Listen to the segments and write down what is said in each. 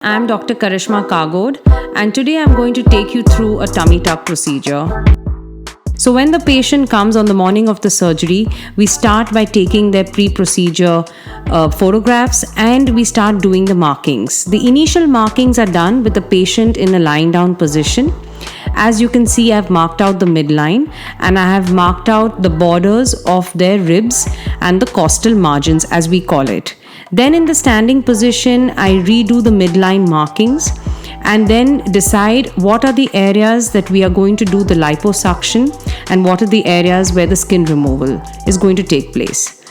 I'm Dr. Karishma Kagod, and today I'm going to take you through a tummy tuck procedure. So when the patient comes on the morning of the surgery, we start by taking their pre-procedure photographs and we start doing the markings. The initial markings are done with the patient in a lying down position. As you can see, I've marked out the midline and I have marked out the borders of their ribs and the costal margins, as we call it. Then in the standing position, I redo the midline markings and then decide what are the areas that we are going to do the liposuction and what are the areas where the skin removal is going to take place.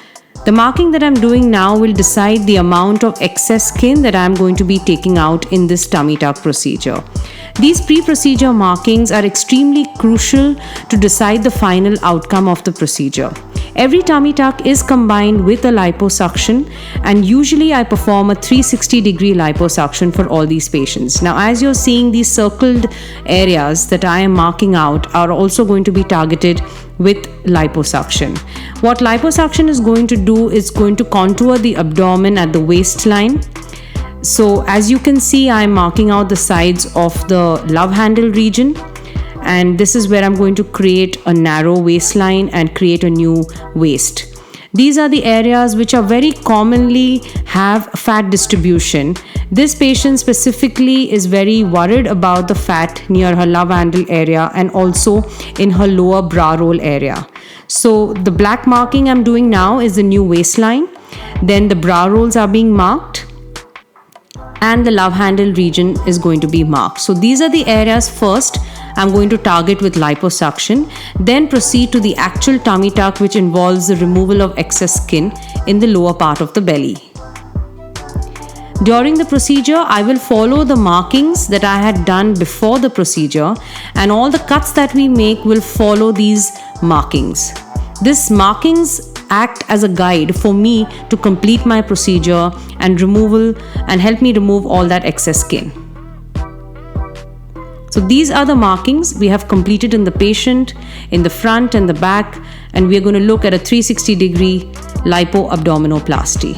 The marking that I'm doing now will decide the amount of excess skin that I'm going to be taking out in this tummy tuck procedure. These pre-procedure markings are extremely crucial to decide the final outcome of the procedure. Every tummy tuck is combined with a liposuction, and usually I perform a 360-degree liposuction for all these patients. Now, as you're seeing, these circled areas that I am marking out are also going to be targeted with liposuction. What liposuction is going to do is going to contour the abdomen at the waistline. So as you can see, I'm marking out the sides of the love handle region, and this is where I'm going to create a narrow waistline and create a new waist. These are the areas which are very commonly have fat distribution. This patient specifically is very worried about the fat near her love handle area and also in her lower bra roll area. So the black marking I'm doing now is the new waistline. Then the bra rolls are being marked, and the love handle region is going to be marked. So these are the areas first I'm going to target with liposuction, then proceed to the actual tummy tuck, which involves the removal of excess skin in the lower part of the belly. During the procedure, I will follow the markings that I had done before the procedure, and all the cuts that we make will follow these markings. These markings act as a guide for me to complete my procedure and help me remove all that excess skin. So these are the markings we have completed in the patient, in the front and the back, and we are going to look at a 360-degree lipo-abdominoplasty.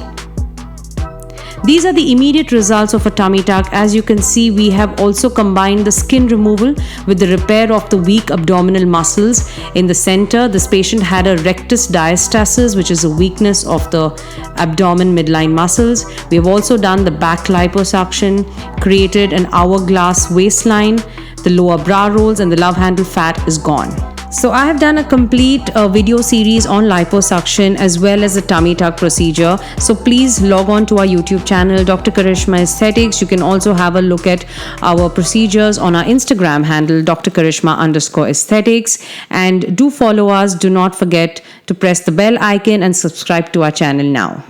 These are the immediate results of a tummy tuck. As you can see, we have also combined the skin removal with the repair of the weak abdominal muscles. In the center, this patient had a rectus diastasis, which is a weakness of the abdomen midline muscles. We have also done the back liposuction, created an hourglass waistline, the lower bra rolls, and the love handle fat is gone. So I have done a complete video series on liposuction as well as the tummy tuck procedure. So please log on to our YouTube channel, Dr. Karishma Aesthetics. You can also have a look at our procedures on our Instagram handle, Dr. Karishma_Aesthetics. And do follow us. Do not forget to press the bell icon and subscribe to our channel now.